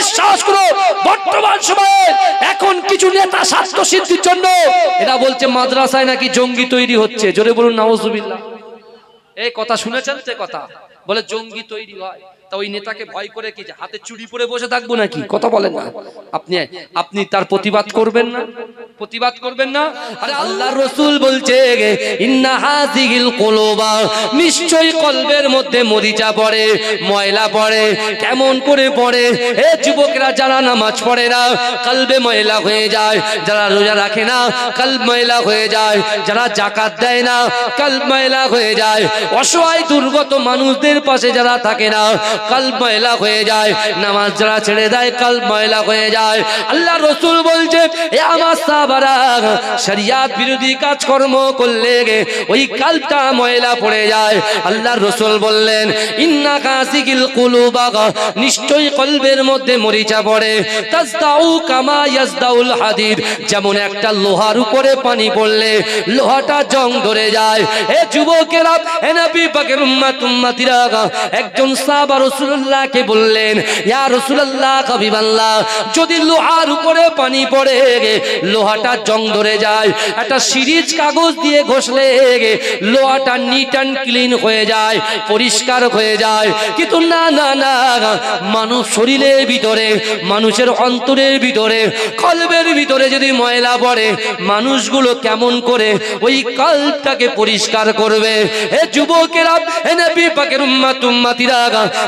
বিশ্বাস করো বর্তমান সময়ে এখন কিছু নেতা স্বার্থ সিদ্ধির জন্য এরা বলছে মাদ্রাসায় নাকি জঙ্গি তৈরি হচ্ছে। জোরে বলুন নাউজুবিল্লাহ। এই কথা শুনেছেন তো? কথা বলে জঙ্গি তৈরি হয়, তা ওই নেতাকে ভয় করে কি হাতে চুরি পরে বসে থাকবো নাকি? কথা বলেন না। আপনি তার প্রতিবাদ করবেন না? প্রতিবাদ করবেন না? আরে আল্লাহর রাসূল বলছে ইন্না হাযিহিল কুলুবা, নিশ্চয়ই কলবের মধ্যে মরিচা পড়ে, ময়লা পড়ে। কেমন করে পড়ে? এ যুবকরা যারা নামাজ পড়ে না কলবে ময়লা হয়ে যায়, যারা রোজা রাখে না কলব ময়লা হয়ে যায়, যারা যাকাত দেয় না কলব ময়লা হয়ে যায়, অসহায় দুর্গত মানুষদের পাশে যারা থাকে না কলব ময়লা হয়ে যায়, নামাজ যারা ছেড়ে দেয় কলব ময়লা হয়ে যায়। আল্লাহ রাসূল বলছে এ আমার সাহাবারা, শরিয়াত বিরোধী কাজকর্ম করলে ওই কলবটা ময়লা পড়ে যায়। আল্লাহ রাসূল বললেন ইন্না কাসিকিল কুলুবা, নিশ্চয়ই কলবের মধ্যে মরিচা পড়ে। তাজদাউ কামা ইয়াজদাউল হাদিদ, যেমন একটা লোহার উপরে পানি পড়লে লোহাটা জং ধরে যায়। এ যুবকেরা, এ নবী পাকের উম্মতিরা, একজন সাহাবা রাসূলুল্লাহকে বললেন ইয়া রাসূলুল্লাহ, হাবিবাল্লাহ, যদি লোহার উপরে পানি পড়ে লোহাটা জং ধরে যায়, একটা সিরিজ কাগজ দিয়ে ঘষলে লোহাটা নিট অ্যান্ড ক্লিন হয়ে যায়, পরিষ্কার হয়ে যায়। কিন্তু না না না, মানুষ শরীরের ভিতরে, মানুষের অন্তরের ভিতরে, কলবের ভিতরে যদি ময়লা পড়ে, মানুষগুলো কেমন করে ওই কলবটাকে পরিষ্কার করবে? হে যুবকেরা, হে নবী পাকের উম্মতিরা,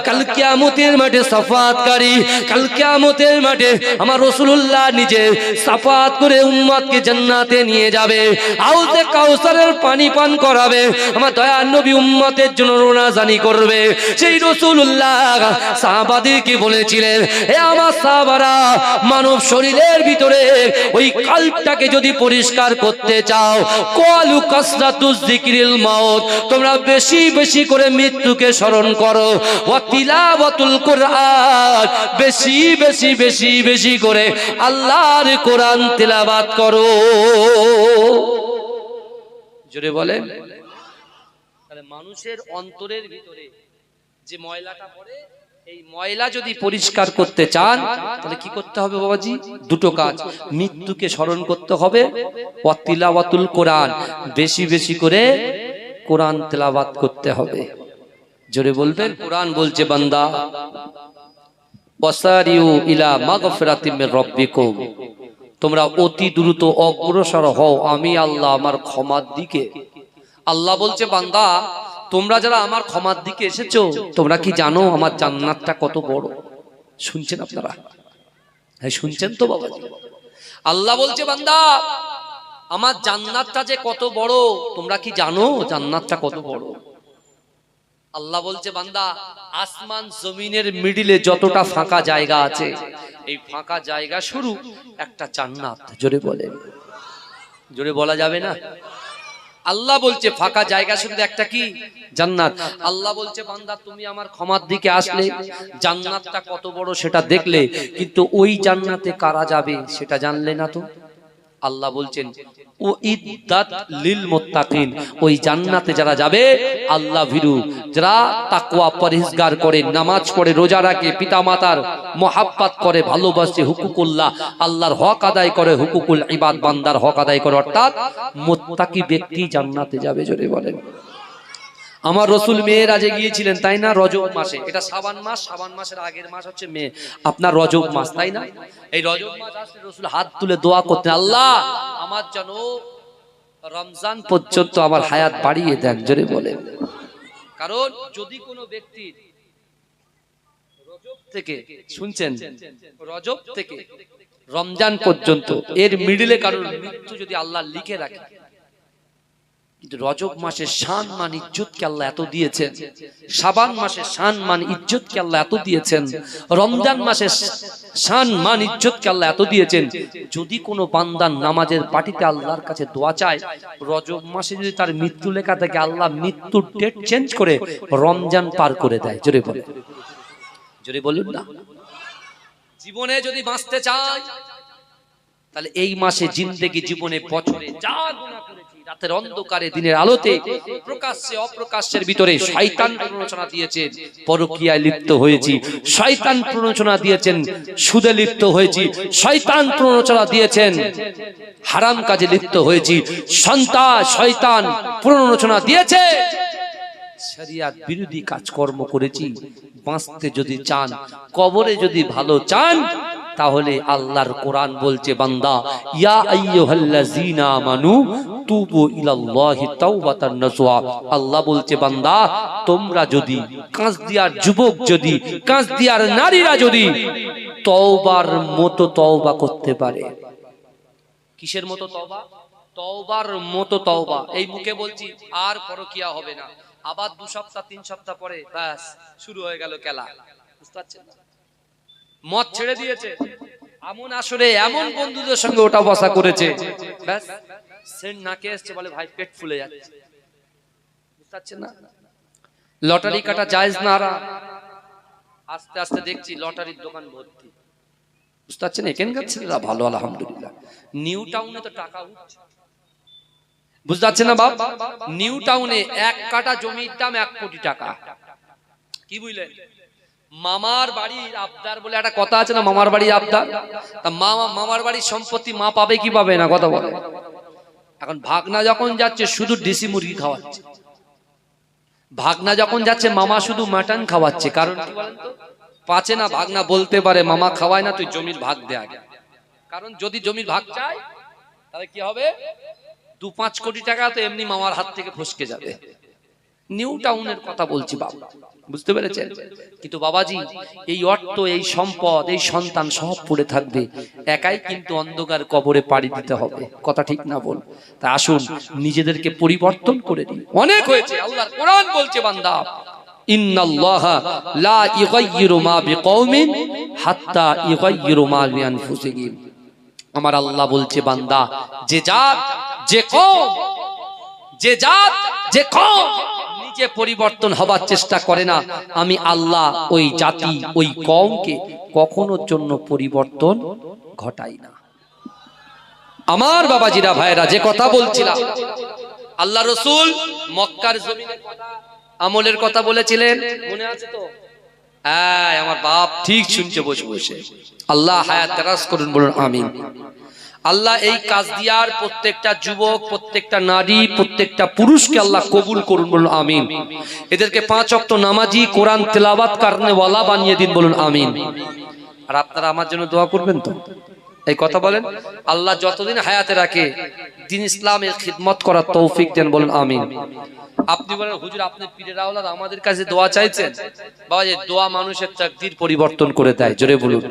কাল কিয়ামতের মাঠে সাফাতকারী, কাল কিয়ামতের মাঠে আমার রাসূলুল্লাহ নিজে সাফাত করে উম্মতকে জান্নাতে নিয়ে যাবে, হাউজে কাউসারের পানি পান করাবে, আমার দয়ার নবী উম্মতের জন্য রোনাজানি করবে। সেই রাসূলুল্লাহ সাহাবাদেরকে বলেছিলেন হে আমার সাহাবারা, মানব শরীরের ভিতরে ওই কলবটাকে যদি পরিষ্কার করতে চাও, ক্বালু কাসরাতুজ যিকরিল মাউত, তোমরা বেশি বেশি করে মৃত্যুকে স্মরণ করো, ওয়া তিলাওয়াতুল কুরআন, বেশি বেশি বেশি বেশি করে আল্লাহর কোরআন তিলাওয়াত করো। জোরে বলেন। তাহলে মানুষের অন্তরের ভিতরে যে ময়লাটা পড়ে, এই ময়লা যদি পরিষ্কার করতে চান তাহলে কি করতে হবে বাবাজি? দুটো কাজ। মৃত্যুকে স্মরণ করতে হবে, ওয়া তিলাওয়াতুল কোরআন, বেশি বেশি করে কোরআন তেলাওয়াত করতে হবে। জোরে বলবেন। কোরআন বলছে বান্দা ওয়াসারিউ ইলা মাগফিরাতিম মির রাব্বিকুম, তোমরা অতি দ্রুত অগ্রসর হও আমি আল্লাহ আমার ক্ষমার দিকে। আল্লাহ বলছে বান্দা তোমরা যারা আমার ক্ষমার দিকে এসেছো, তোমরা কি জানো আমার জান্নাতটা কত বড়? শুনছেন আপনারা? হ্যাঁ শুনছেন তো বাবা? আল্লাহ বলছে বান্দা আমার জান্নাতটা যে কত বড়, তোমরা কি জানো জান্নাতটা কত বড়? আল্লাহ বলছে বান্দা আসমান জমিনের মিডিলে যতটা ফাঁকা জায়গা আছে, এই ফাঁকা জায়গা শুরু একটা জান্নাত। জোরে বলেন। জোরে বলা যাবে না? আল্লাহ বলছে ফাঁকা জায়গা শুধু একটা কি? জান্নাত। আল্লাহ বলছে বান্দা তুমি আমার ক্ষমার দিকে আসলে জান্নাতটা কত বড় সেটা দেখলে, কিন্তু ওই জান্নাতে কারা যাবে সেটা জানলে না তো। আল্লাহ বলছেন উইদ্দাত লিল মুত্তাকিন, ওই জান্নাতে যারা যাবে আল্লাহ ভীরু, যারা তাকওয়া পরহেজগার করে, নামাজ পড়ে, রোজা রাখে, পিতামাতার মুহাব্বত করে, ভালোবাসে, হুকুকুল্লাহ আল্লাহর হক আদায় করে, হুকুকুল ইবাদ বান্দার হক আদায় করে, অর্থাৎ মুত্তাকি ব্যক্তি জান্নাতে যাবে। জোরে বলেন। আমার রাসূল মেরাজে গিয়েছিলেন তাই না? রজব মাসে, এটা শাবান মাস, শাবান মাসের আগের মাস হচ্ছে মে, আপনার রজব মাস তাই না? এই রজব মাস আসলে রাসূল হাত তুলে দোয়া করতেন, আল্লাহ আমার যেন রমজান পর্যন্ত আমার হায়াত বাড়িয়ে দেন। জোরে বলেন। কারণ যদি কোনো ব্যক্তির রজব থেকে, শুনছেন, রজব থেকে রমজান পর্যন্ত এর মিডলে কারোর মৃত্যু যদি আল্লাহ লিখে রাখে, রজব মাসের শান মান ইজ্জতকে আল্লাহ এত দিয়েছেন, শাবান মাসের শান মান ইজ্জতকে আল্লাহ এত দিয়েছেন, রমজান মাসের শান মান ইজ্জতকে আল্লাহ এত দিয়েছেন, যদি কোনো বান্দা নামাজের পাটিতে আল্লাহর কাছে দোয়া চায়, রজব মাসে যদি তার মৃত্যু লেখা থাকে, আল্লাহ মৃত্যুর ডেট চেঞ্জ করে রমজান পার করে দেয়। জোরে বলে, জোরে বলুন না। জীবনে যদি বাঁচতে চায় তাহলে এই মাসে জিন্দেগি, জীবনে বছরে যা গুনাহ করেছি রাতের অন্ধকারে দিনের আলোতে প্রকাশ্যে অপ্রকাশ্যের ভিতরে শয়তান প্ররোচনা দিয়েছেন, পরকীয়ায় লিপ্ত হয়েছি, শয়তান প্ররোচনা দিয়েছেন সুদে লিপ্ত হয়েছি, শয়তান প্ররোচনা দিয়েছেন হারাম কাজে লিপ্ত হয়েছি, শয়তান প্ররোচনা দিয়েছে শরিয়াত বিরোধী কাজকর্ম করেছি। বাঁচতে যদি চান, কবরে যদি ভালো চান, তাহলে আল্লাহর কোরআন বলছে বান্দা ইয়া আইয়ুহাল্লাযীনা আমানু তুবু ইলাল্লাহি তাওবাতান নাসুহা। আল্লাহ বলছে বান্দা তোমরা যদি, কাজদিয়ার যুবক যদি, কাজদিয়ার নারীরা যদি তওবার মতো তওবা করতে পারে। কিসের মতো তওবা? তওবার মতো তওবা। এই মুখে বলছি আর পরকীয়া হবে না, আবার 2 সপ্তাহ 3 সপ্তাহ পরে ব্যাস শুরু হয়ে গেল খেলা। বুঝতে পারছেন? মদ ছেড়ে দিয়েছে, এমন আসরে এমন বন্ধুদের সঙ্গে ওটা বসা করেছে, ব্যাস সেন্ট নাকে এসছে, বলে ভাই পেট ফুলে যাচ্ছে। বুঝতে পারছেন না? লটারি কাটা জায়েজ না? আস্তে আস্তে দেখছি লটারির দোকান ভর্তি। বুঝতে পারছেন? এখানকার ছেলেরা ভালো আলহামদুলিল্লাহ। নিউ টাউনে তো টাকা উঠছে। বুঝতে পারছেন না বাপ? নিউ টাউনে 1 কাঠা জমির দাম 1 কোটি টাকা। কি বুঝলেন? মামার বাড়ির আবদার বলে একটা কথা আছে না, মামার বাড়ির আবদার। তা মামার বাড়ির সম্পত্তি মা পাবে কি পাবে না কথা বলে। এখন ভাগনা যখন যাচ্ছে শুধু দেশি মুরগি খাওয়াচ্ছে, ভাগনা যখন যাচ্ছে মামা শুধু মাটন খাওয়াচ্ছে। কারণ কি বলেন তো? পাচে না ভাগনা বলতে পারে মামা খাওয়ায় না, তুই জমির ভাগ দে আগে। কারণ যদি জমির ভাগ চায় তাহলে কি হবে, 2-5 কোটি টাকা তো এমনি মামার হাত থেকে ফসকে যাবে। নিউ টাউনের কথা বলছি বাবা, বুঝতে পেরেছেন? কিন্তু বাবাজি এই অর্থ, এই সম্পদ, এই সন্তান সব পড়ে থাকবে, একাই কিন্তু অন্ধকার কবরে পাড়ি দিতে হবে। কথা ঠিক না বল? তা আসুন নিজেদেরকে পরিবর্তন করে দিই। অনেক হয়েছে। আল্লাহর কোরআন বলছে বান্দা ইন্নাল্লাহা লা ইউগাইয়িরু মা বিকওমিন হাত্তা ইউগাইয়িরু মা বিআনফুসিহিম। আমার আল্লাহ বলছে বান্দা যে জাত, যে কওম, যে কওম নিজে পরিবর্তন হবার চেষ্টা করে না, আমি আল্লাহ ওই জাতি, ওই কওমকে কখনোর জন্য পরিবর্তন ঘটাই না। আমার বাবাজিরা ভাইরা, যে কথা বলছিলাম, আল্লাহ রাসূল মক্কার জমিনের কথা, আমলের কথা বলেছিলেন, মনে আছে তো? হ্যাঁ, আমার বাপ ঠিক শুনছে বসে বসে। আল্লাহ হায়াত দারাজ করুন, বলুন আমিন। আল্লাহ এই কাজ দিয়ার প্রত্যেকটা যুবক, প্রত্যেকটা নারী, প্রত্যেকটা পুরুষকে আল্লাহ কবুল করুন, বলুন আমিন। এদেরকে 5 ওয়াক্ত নামাজি, কোরআন তেলাওয়াত করনে ওয়ালা বানিয়ে দিন, বলুন আমিন। আর আপনারা আমার জন্য দোয়া করবেন তো? এই কথা বলেন। আল্লাহ যতদিন হায়াতে রাখে দ্বীন ইসলামের খিদমত করার তৌফিক দেন, বলুন আমিন। আপনি বলেন হুজুর আপনি পীরের আওলাদ, আমাদের কাছে দোয়া চাইছেন। বাবা, এই দোয়া মানুষের তাকদীর পরিবর্তন করে দেয়। জোরে বলুন,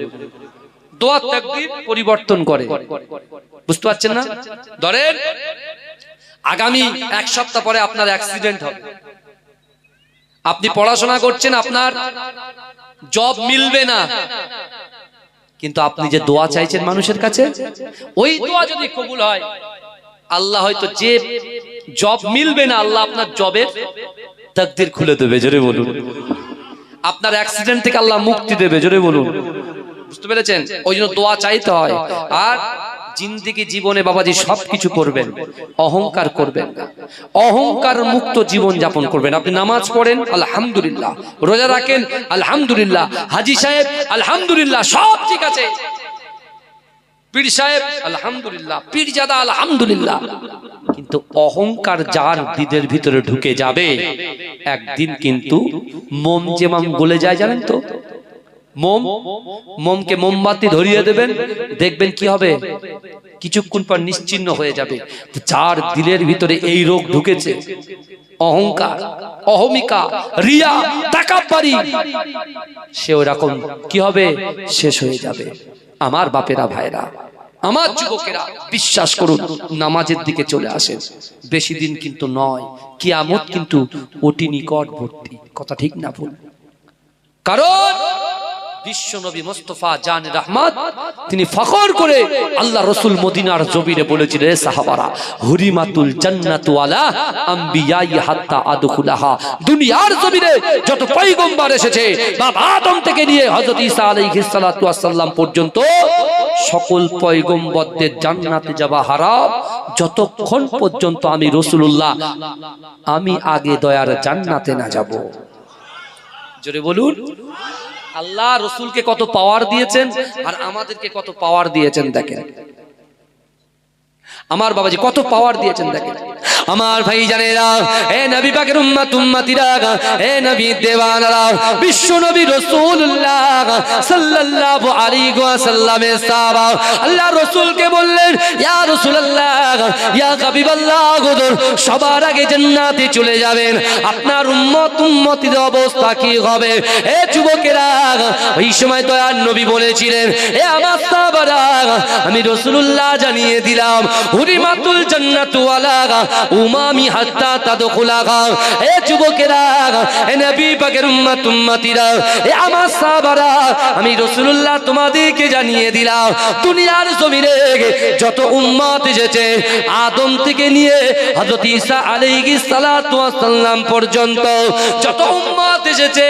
দোয়া তাকদীর পরিবর্তন করে। বুঝতে পারছেন না? ধরেন আগামী 1 সপ্তাহ পরে আপনার অ্যাক্সিডেন্ট হবে, আপনি পড়াশোনা করছেন, আপনার জব মিলবে না, কিন্তু আপনি যে দোয়া চাইছেন মানুষের কাছে, ওই দোয়া যদি কবুল হয়, আল্লাহ হয়তো যে জব মিলবে না, আল্লাহ আপনার জবের তাকদীর খুলে দেবে। জোরে বলুন। আপনার অ্যাক্সিডেন্ট থেকে আল্লাহ মুক্তি দেবে। জোরে বলুন। বুঝতে পেরেছেন? ওই জন্য দোয়া চাইতে হয়। আর জিন্দেগি জীবনে বাবাজি সবকিছু করবেন, অহংকার করবেন না, অহংকার মুক্ত জীবন যাপন করবেন। আপনি নামাজ পড়েন আলহামদুলিল্লাহ, রোজা রাখেন আলহামদুলিল্লাহ, হাজী সাহেব আলহামদুলিল্লাহ, সব ঠিক আছে, পীর সাহেব আলহামদুলিল্লাহ, পীরজাদা আলহামদুলিল্লাহ, কিন্তু অহংকার যার দিদের ভিতরে ঢুকে যাবে, একদিন কিন্তু মোম যেমন গলে যায়, জানেন তো? মোমকে মোমবাতি ধরিয়ে দেবেন, দেখবেন কি হবে, কিছুক্ষণ পর নিশ্চিহ্ন হয়ে যাবে। যার দিলের ভিতরে এই রোগ ঢুকেছে, অহংকার, অহমিকা, রিয়া, তাকাব্বুরি, সে ওরকম কি হবে, শেষ হয়ে যাবে। আমার বাপেরা, ভাইরা, আমার যুবকেরা, বিশ্বাস করুন, নামাজের দিকে চলে আসেন। বেশি দিন কিন্তু নয়, কিয়ামত কিন্তু অতি নিকটবর্তী। কথা ঠিক না ভুল? কারণ বিশ্ব নবী মুস্তাফা জান রহমত তিনি ফখর করে আল্লাহ রাসূল মদিনার জমিনে বলেছিলেন, হে সাহাবারা, হুরিমাতুল জান্নাতু আলা আমবিয়াই হাত্তা আদখুলাহা। দুনিয়ার জমিনে যত পয়গম্বর এসেছে, বাবা আদম থেকে নিয়ে হযরত ঈসা আলাইহিস সালাতু ওয়াস সালাম পর্যন্ত সকল পয়গম্বরদের জান্নাতে যাওয়া হারাম যতক্ষণ পর্যন্ত আমি রাসূলুল্লাহ আমি আগে দয়ার জান্নাতে না যাব। জোরে বলুন। আল্লাহ রাসূলকে কত পাওয়ার দিয়েছেন আর আমাদেরকে কত পাওয়ার দিয়েছেন দেখেন। আমার বাবাজি কত পাওয়ার দিয়েছেন দেখেন। আমার ভাই জানেরা, এ নবী পাকের উম্মত উম্মতিরা, এ নবী দেওয়ানারা, বিশ্ব নবী রাসূলুল্লাহ সাল্লাল্লাহু আলাইহি ওয়াসাল্লামের সাহাবা আল্লাহ রাসূলকে বললেন, ইয়া রাসূলুল্লাহ, ইয়া হাবিবাল্লাহ, হুজুর সবার আগে জান্নাতে চলে যাবেন, আপনার উম্মত উম্মতির অবস্থা কি হবে? এ যুবকেরা, ওই সময় দয়ার নবী বলেছিলেন, এ আমার সাহাবারা, আমি রাসূলুল্লাহ জানিয়ে দিলাম, হুরিমাতুল জান্নাতু ওয়ালা উমামি হাত্তা তাদখুলাহা। এ যুবকেরা, এ নবী পাকের উম্মত উম্মতিরা, এ আমার সাহাবারা, আমি রাসূলুল্লাহ তোমাদেরকে জানিয়ে দিলাম, দুনিয়ার জমিনে যত উম্মত এসেছে আদম থেকে নিয়ে হযরত ঈসা আলাইহিস সালাতু ওয়াস সালাম পর্যন্ত যত উম্মত এসেছে,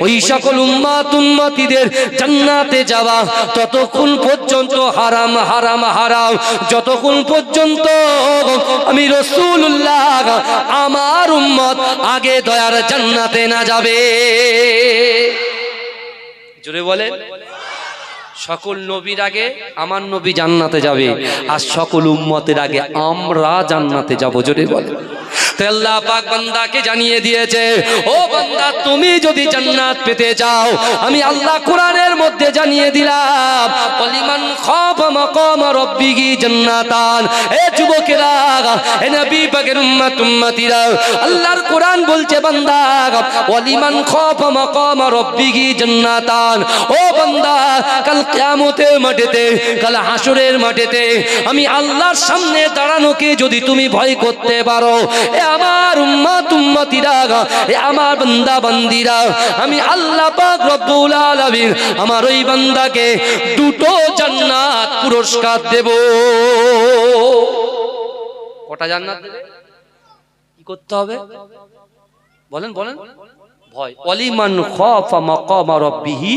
ওই সকল উম্মত উম্মতিদের জান্নাতে যাওয়া ততক্ষণ পর্যন্ত হারাম হারাম হারাম, যতক্ষণ পর্যন্ত আমি রাসূলুল্লাহ আমার উম্মত আগে দয়ার জান্নাতে না যাবে। জোরে বলেন। সকল নবীর আগে আমার নবী জান্নাতে যাবে আর সকল উম্মতের আগে আমরা জান্নাতে যাব। জোরে বলেন। তো আল্লাহ পাক বান্দাকে জানিয়ে দিয়েছে, ও বান্দা, তুমি যদি জান্নাত পেতে চাও, আমি আল্লাহ কোরআনের মধ্যে জানিয়ে দিলাম, ওয়ালিমান খাফা মাকাম রাব্বিহি জান্নাতান। এ যুবকেরা, এ নবী পাকের উম্মত উম্মতিরা, আল্লাহর কোরআন বলছে, বান্দা, ওয়ালিমান খাফা মাকাম রাব্বিহি জান্নাতান। ও বান্দা, কাল কিয়ামতের মাঠেতে, কাল হাসরের মাঠেতে আমি আল্লাহর সামনে দাঁড়ানোকে যদি তুমি ভয় করতে পারো, আমার উম্মত উম্মতিরা, আমার বান্দা বান্দিরা, আমি আল্লাহ পাক রব্বুল আলামিন আমার ওই বান্দাকে দুটো জান্নাত পুরস্কার দেব। কটা জান্নাত দেবে? কি করতে হবে বলেন বলেন। ভয়। ওয়ালিমান খাফা মাকাম রাব্বিহি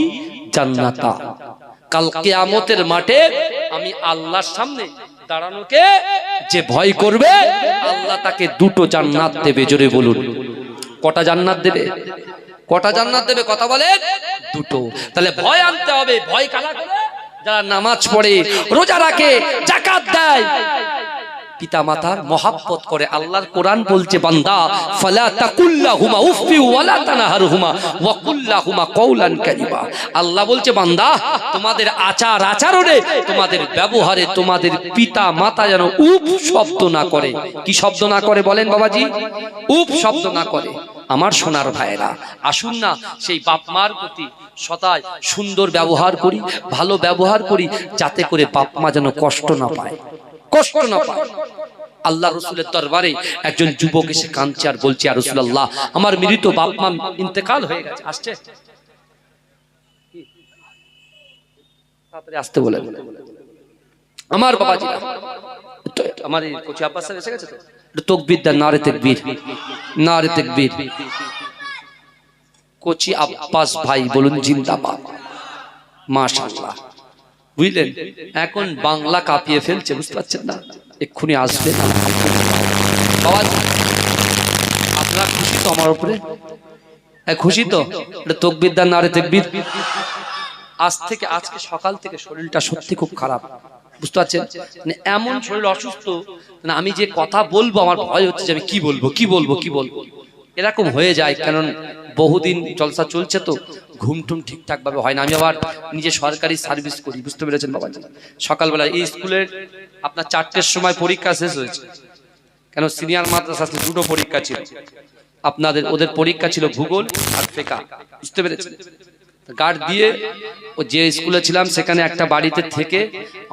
জান্নাতা। কাল কিয়ামতের মাঠে আমি আল্লাহর সামনে দাঁড়ানোকে যে ভয় করবে, আল্লাহ তাকে দুটো জান্নাত দেবে। জোরে বলুন। কটা জান্নাত দেবে? কটা জান্নাত দেবে? কথা বলেন। দুটো। তাহলে ভয় আনতে হবে। ভয় কারা করে? যারা নামাজ পড়ে, রোজা রাখে, যাকাত দেয়, পিতা মাতার মহব্বত করে। আল্লাহর কোরআন বলছে, বান্দা, ফালা তাকুল্লাহুমা উফি ওয়ালা তানহারহুমা ওয়া কুল্লাহুমা কওলান কারীমা। আল্লাহ বলছে, বান্দা, তোমাদের আচার আচরণে, তোমাদের ব্যবহারে তোমাদের পিতা মাতা যেন উফ শব্দ না করে। কি শব্দ না করে বলেন বাবাজি? উফ শব্দ না করে। আমার সোনার ভাইরা, আসুন না সেই বাপ মার প্রতি সদাই সুন্দর ব্যবহার করি, ভালো ব্যবহার করি, যাতে করে বাপ মা যেন কষ্ট না পায়, কষ্ট না পায়। আল্লাহ রাসূলের দরবারে একজন যুবক এসে কাঁদছে আর বলছে, ইয়া রাসূলুল্লাহ, আমার মৃত বাপ মা ইন্তেকাল হয়ে গেছে। আসছে তাড়াতাড়ি আসতে বলে। আমার বাবাজি, আমার এই কোচি আব্বাস স্যার এসে গেছে তো, তাকবীর দেন, নারে তাকবীর, নারে তাকবীর। কোচি আব্বাস ভাই বলুন জিন্দাবাদ। মাশাআল্লাহ। বুঝলেন, এখন বাংলা কাঁপিয়ে ফেলছে, বুঝতে পারছেন না? এক্ষুনি আসবে না। আপনারা খুশি তো আমার উপরে? খুশি তো? তাকবীর দেন, নারে তাকবীর। আজকে সকাল থেকে শরীরটা সত্যি খুব খারাপ, বুঝতে পারছেন? মানে এমন শরীর অসুস্থ, না আমি যে কথা বলবো আমার ভয় হচ্ছে যে আমি কি বলবো কি বলবো কি বলবো, এরকম হয়ে যায়। কারণ বহুদিন জলসা চলছে তো, ঘুম টুম ঠিকঠাক ভাবে হয় না। আমি আবার নিজে সরকারি সার্ভিস করি, বুঝতে পেরেছেন বাবাজি? সকালবেলা এই স্কুলের আপনার 4টের সময় পরীক্ষা শেষ হয়েছে, কেন সিনিয়র মাদ্রাসা দুটো পরীক্ষা ছিল আপনাদের, ওদের পরীক্ষা ছিল ভূগোল আর ফিকহ, বুঝতে পেরেছেন? গার্ড দিয়ে ও যে স্কুলে ছিলাম সেখানে একটা বাড়িতে থেকে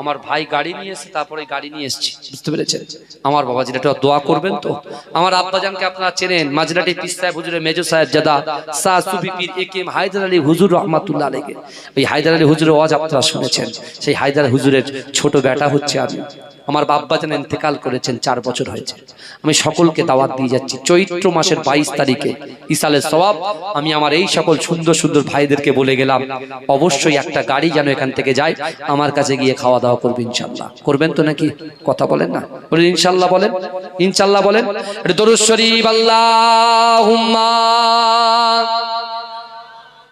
আমার ভাই গাড়ি নিয়ে এসে তারপরে গাড়ি নিয়ে এসেছি, বুঝতে পেরেছেন? আমার বাবাজির একটা দোয়া করবেন তো। আমার আব্বাজানকে আপনারা চেনেন, মাঝরাটি পীর সাহেব হুজুরের মেজো সাহেব জাদা শাহ সুফি পীর একেএম হায়দার আলী হুজুর রহমাতুল্লাহ আলাইহি। ওই হায়দার আলী হুজুরের ওয়াজ আপনারা শুনেছেন, সেই হায়দার হুজুরের ছোট বেটা হচ্ছে আমি। আমার বাবা যেন ইন্তেকাল করেছেন, 4 বছর হয়েছে। আমি সকলকে দাওয়াত দিয়ে যাচ্ছি চৈত্র মাসের 22 তারিখে ইসালের সওয়াব। আমি আমার এই সকল সুন্দর সুন্দর ভাইদেরকে বলে গেলাম অবশ্যই একটা গাড়ি যেন এখান থেকে যায়, আমার কাছে গিয়ে খাওয়া দাওয়া করবে ইনশাআল্লাহ। করবেন তো নাকি? কথা বলেন না, বলেন ইনশাআল্লাহ, বলেন ইনশাআল্লাহ, বলেন দরুদ শরীফ আল্লাহুম্মা